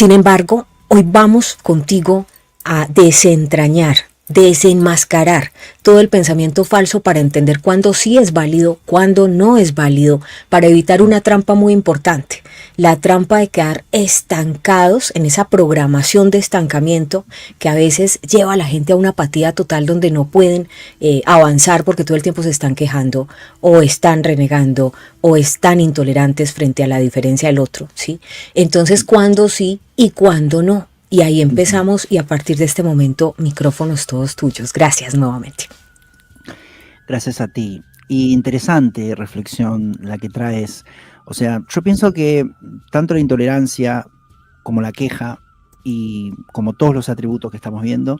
Sin embargo, hoy vamos contigo a desenmascarar todo el pensamiento falso para entender cuándo sí es válido, cuándo no es válido, para evitar una trampa muy importante, la trampa de quedar estancados en esa programación de estancamiento que a veces lleva a la gente a una apatía total donde no pueden avanzar porque todo el tiempo se están quejando o están renegando o están intolerantes frente a la diferencia del otro, ¿sí? Entonces, ¿cuándo sí y cuándo no? Y ahí empezamos y a partir de este momento, micrófonos todos tuyos. Gracias nuevamente. Gracias a ti. Y interesante reflexión la que traes. O sea, yo pienso que tanto la intolerancia como la queja y como todos los atributos que estamos viendo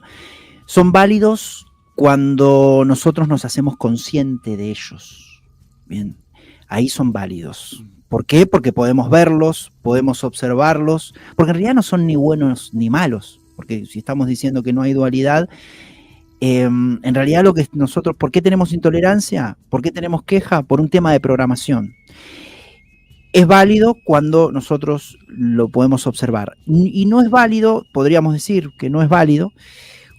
son válidos cuando nosotros nos hacemos conscientes de ellos. Bien, ahí son válidos. ¿Por qué? Porque podemos verlos, podemos observarlos, porque en realidad no son ni buenos ni malos, porque si estamos diciendo que no hay dualidad, en realidad lo que nosotros, ¿por qué tenemos intolerancia? ¿Por qué tenemos queja? Por un tema de programación. Es válido cuando nosotros lo podemos observar. Y no es válido, podríamos decir que no es válido,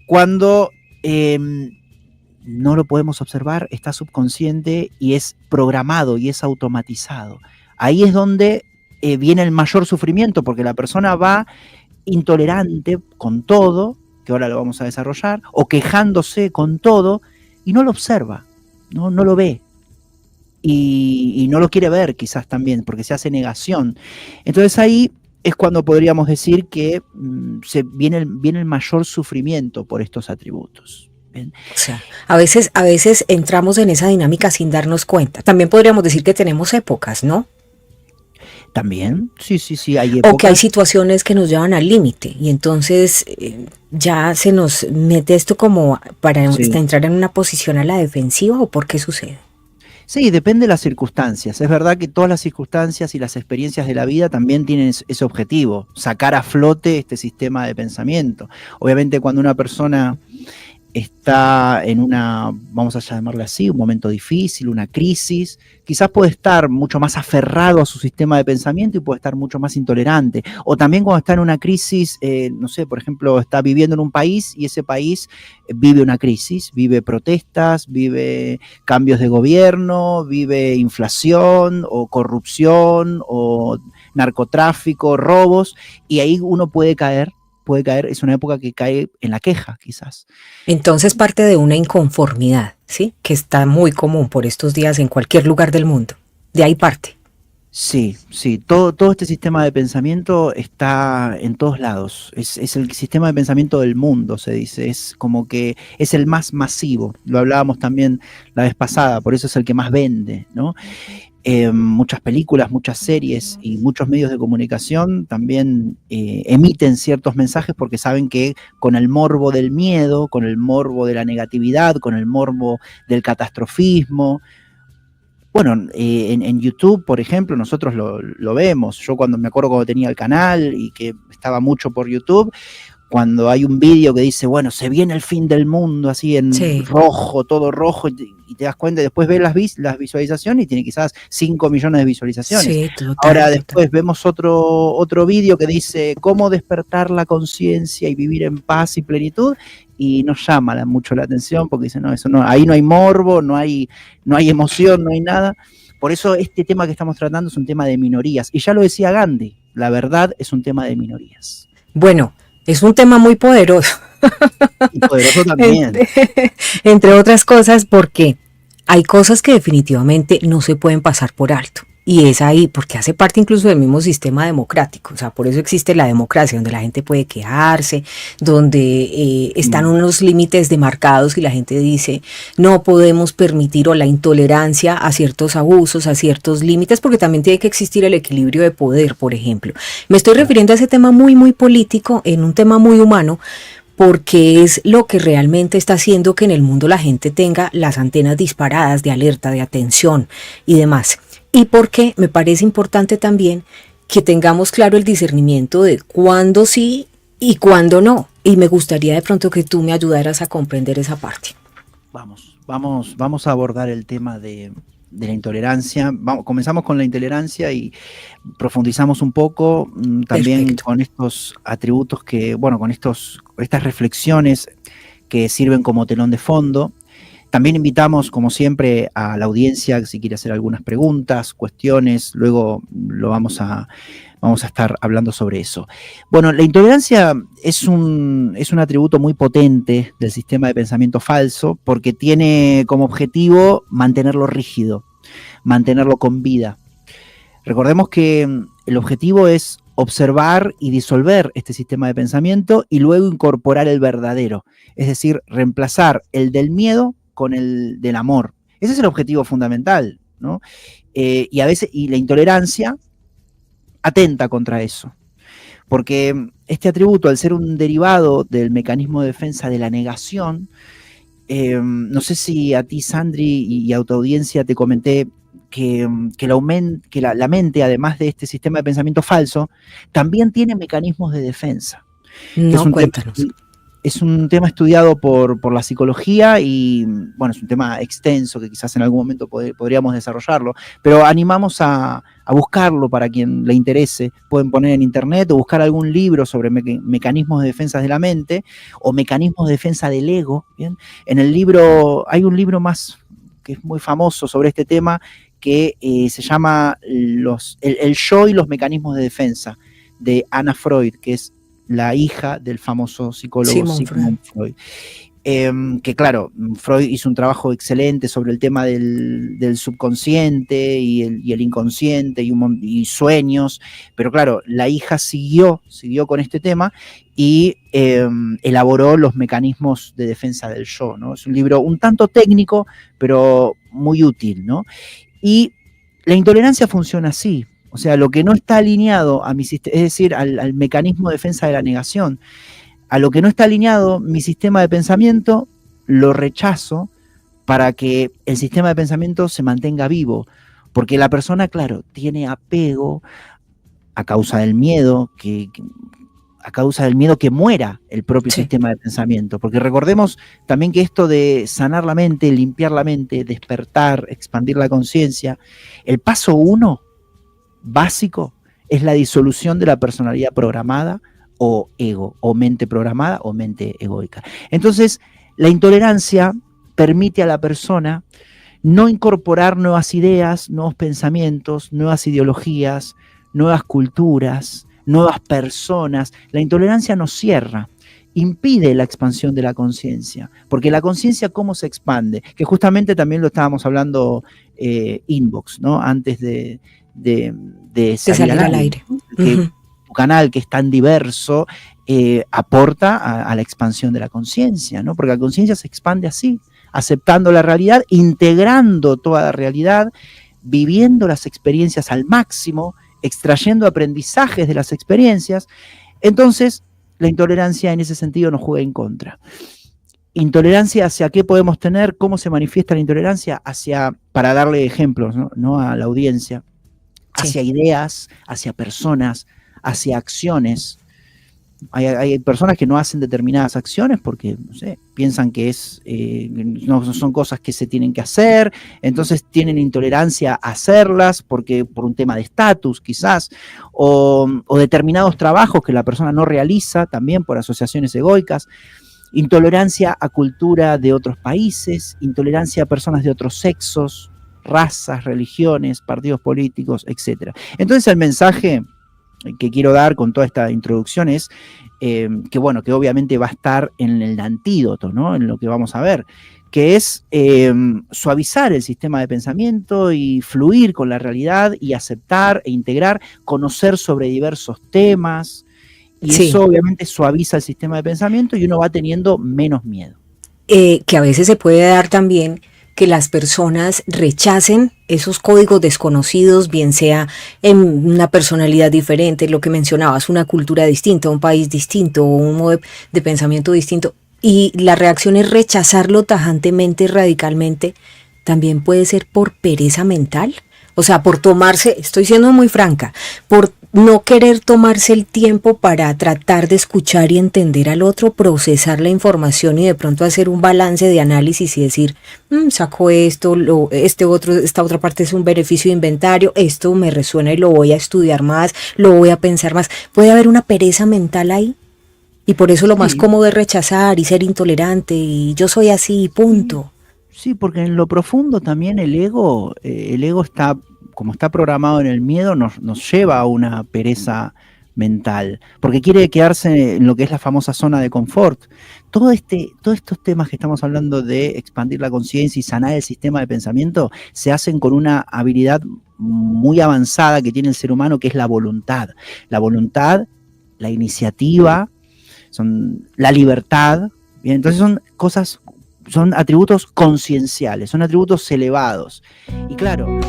cuando no lo podemos observar, está subconsciente y es programado y es automatizado. Ahí es donde viene el mayor sufrimiento, porque la persona va intolerante con todo, que ahora lo vamos a desarrollar, o quejándose con todo, y no lo observa, no lo ve. Y no lo quiere ver quizás también, porque se hace negación. Entonces ahí es cuando podríamos decir que viene el mayor sufrimiento por estos atributos. ¿Bien? O sea, a veces entramos en esa dinámica sin darnos cuenta. También podríamos decir que tenemos épocas, ¿no? También, sí, hay épocas. O que hay situaciones que nos llevan al límite y entonces ya se nos mete esto como para entrar en una posición a la defensiva, ¿o por qué sucede? Sí, depende de las circunstancias. Es verdad que todas las circunstancias y las experiencias de la vida también tienen ese objetivo, sacar a flote este sistema de pensamiento. Obviamente cuando una persona está en una, vamos a llamarle así, un momento difícil, una crisis, quizás puede estar mucho más aferrado a su sistema de pensamiento y puede estar mucho más intolerante. O también cuando está en una crisis, no sé, por ejemplo, está viviendo en un país y ese país vive una crisis, vive protestas, vive cambios de gobierno, vive inflación o corrupción o narcotráfico, robos, y ahí uno puede caer, es una época que cae en la queja, quizás. Entonces parte de una inconformidad, ¿sí? Que está muy común por estos días en cualquier lugar del mundo. De ahí parte. Sí, todo este sistema de pensamiento está en todos lados. Es el sistema de pensamiento del mundo, se dice. Es como que es el más masivo. Lo hablábamos también la vez pasada, por eso es el que más vende, ¿no? Muchas películas, muchas series y muchos medios de comunicación también emiten ciertos mensajes porque saben que con el morbo del miedo, con el morbo de la negatividad, con el morbo del catastrofismo, bueno, en YouTube, por ejemplo, nosotros lo vemos. Yo me acuerdo cuando tenía el canal y que estaba mucho por YouTube, cuando hay un vídeo que dice, bueno, se viene el fin del mundo, así en rojo, todo rojo, y te das cuenta, y después ves las visualizaciones y tiene quizás 5 millones de visualizaciones. Sí, total, ahora después vemos otro vídeo que dice cómo despertar la conciencia y vivir en paz y plenitud, y nos llama mucho la atención porque dice, no, eso no, ahí no hay morbo, no hay emoción, no hay nada. Por eso este tema que estamos tratando es un tema de minorías, y ya lo decía Gandhi, la verdad es un tema de minorías. Bueno, es un tema muy poderoso. Y poderoso también. Entre otras cosas, porque hay cosas que definitivamente no se pueden pasar por alto. Y es ahí, porque hace parte incluso del mismo sistema democrático. O sea, por eso existe la democracia, donde la gente puede quejarse, donde están unos límites demarcados y la gente dice, no podemos permitir o la intolerancia a ciertos abusos, a ciertos límites, porque también tiene que existir el equilibrio de poder, por ejemplo. Me estoy refiriendo a ese tema muy, muy político, en un tema muy humano, porque es lo que realmente está haciendo que en el mundo la gente tenga las antenas disparadas de alerta, de atención y demás. Y porque me parece importante también que tengamos claro el discernimiento de cuándo sí y cuándo no. Y me gustaría de pronto que tú me ayudaras a comprender esa parte. Vamos a abordar el tema de de la intolerancia. Comenzamos con la intolerancia y profundizamos un poco también Perfecto. con estos atributos con estas reflexiones que sirven como telón de fondo. También invitamos, como siempre, a la audiencia si quiere hacer algunas preguntas, cuestiones, luego vamos a estar hablando sobre eso. Bueno, la intolerancia es un atributo muy potente del sistema de pensamiento falso porque tiene como objetivo mantenerlo rígido, mantenerlo con vida. Recordemos que el objetivo es observar y disolver este sistema de pensamiento y luego incorporar el verdadero, es decir, reemplazar el del miedo con el del amor. Ese es el objetivo fundamental, ¿no? Y a veces, y la intolerancia atenta contra eso, porque este atributo, al ser un derivado del mecanismo de defensa de la negación, no sé si a ti, Sandri, y a tu audiencia te comenté que la mente, además de este sistema de pensamiento falso, también tiene mecanismos de defensa, que No, cuéntanos. es un tema estudiado por la psicología y, bueno, es un tema extenso que quizás en algún momento podríamos desarrollarlo, pero animamos a buscarlo para quien le interese. Pueden poner en internet o buscar algún libro sobre mecanismos de defensa de la mente o mecanismos de defensa del ego. ¿Bien? En el libro, hay un libro más que es muy famoso sobre este tema que se llama el yo y los mecanismos de defensa, de Anna Freud, que es la hija del famoso psicólogo Sigmund Freud. Que claro, Freud hizo un trabajo excelente sobre el tema del subconsciente y el inconsciente y sueños, pero claro, la hija siguió con este tema y elaboró los mecanismos de defensa del yo, ¿no? Es un libro un tanto técnico, pero muy útil, ¿no? Y la intolerancia funciona así. O sea, lo que no está alineado a mi sistema, es decir, al mecanismo de defensa de la negación, a lo que no está alineado mi sistema de pensamiento, lo rechazo para que el sistema de pensamiento se mantenga vivo. Porque la persona, claro, tiene apego a causa del miedo, a causa del miedo que muera el propio sistema de pensamiento. Porque recordemos también que esto de sanar la mente, limpiar la mente, despertar, expandir la conciencia, el paso 1 básico es la disolución de la personalidad programada o ego, o mente programada o mente egoica. Entonces, la intolerancia permite a la persona no incorporar nuevas ideas, nuevos pensamientos, nuevas ideologías, nuevas culturas, nuevas personas. La intolerancia nos cierra, impide la expansión de la conciencia, porque la conciencia, ¿cómo se expande? Que justamente también lo estábamos hablando inbox, ¿no? Antes de salir al aire. Que tu canal, que es tan diverso, aporta a la expansión de la conciencia, ¿no? Porque la conciencia se expande así, aceptando la realidad, integrando toda la realidad, viviendo las experiencias al máximo, extrayendo aprendizajes de las experiencias. Entonces, la intolerancia en ese sentido nos juega en contra. Intolerancia hacia qué podemos tener, cómo se manifiesta la intolerancia, para darle ejemplos, ¿no? A la audiencia, hacia ideas, hacia personas, hacia acciones. Hay personas que no hacen determinadas acciones porque, no sé, piensan que no son cosas que se tienen que hacer, entonces tienen intolerancia a hacerlas por un tema de estatus quizás, o determinados trabajos que la persona no realiza también por asociaciones egoicas. Intolerancia a cultura de otros países, intolerancia a personas de otros sexos, razas, religiones, partidos políticos, etc. Entonces el mensaje que quiero dar con toda esta introducción es que obviamente va a estar en el antídoto, ¿no? En lo que vamos a ver, que es suavizar el sistema de pensamiento y fluir con la realidad y aceptar e integrar, conocer sobre diversos temas, y eso obviamente suaviza el sistema de pensamiento y uno va teniendo menos miedo. Que a veces se puede dar también que las personas rechacen esos códigos desconocidos, bien sea en una personalidad diferente, lo que mencionabas, una cultura distinta, un país distinto, un modo de pensamiento distinto, y la reacción es rechazarlo tajantemente, radicalmente. También puede ser por pereza mental, O sea, por tomarse, estoy siendo muy franca, por no querer tomarse el tiempo para tratar de escuchar y entender al otro, procesar la información y de pronto hacer un balance de análisis y decir, saco esto, esta otra parte es un beneficio de inventario, esto me resuena y lo voy a estudiar más, lo voy a pensar más. Puede haber una pereza mental ahí y por eso lo más Sí, cómodo es rechazar y ser intolerante y yo soy así, sí, punto. sí, porque en lo profundo también el ego está, como está programado en el miedo, nos lleva a una pereza mental, porque quiere quedarse en lo que es la famosa zona de confort. Todos estos temas que estamos hablando de expandir la conciencia y sanar el sistema de pensamiento, se hacen con una habilidad muy avanzada que tiene el ser humano, que es la voluntad. La voluntad, la iniciativa, son la libertad. Bien, entonces son cosas, son atributos concienciales, son atributos elevados. Y claro,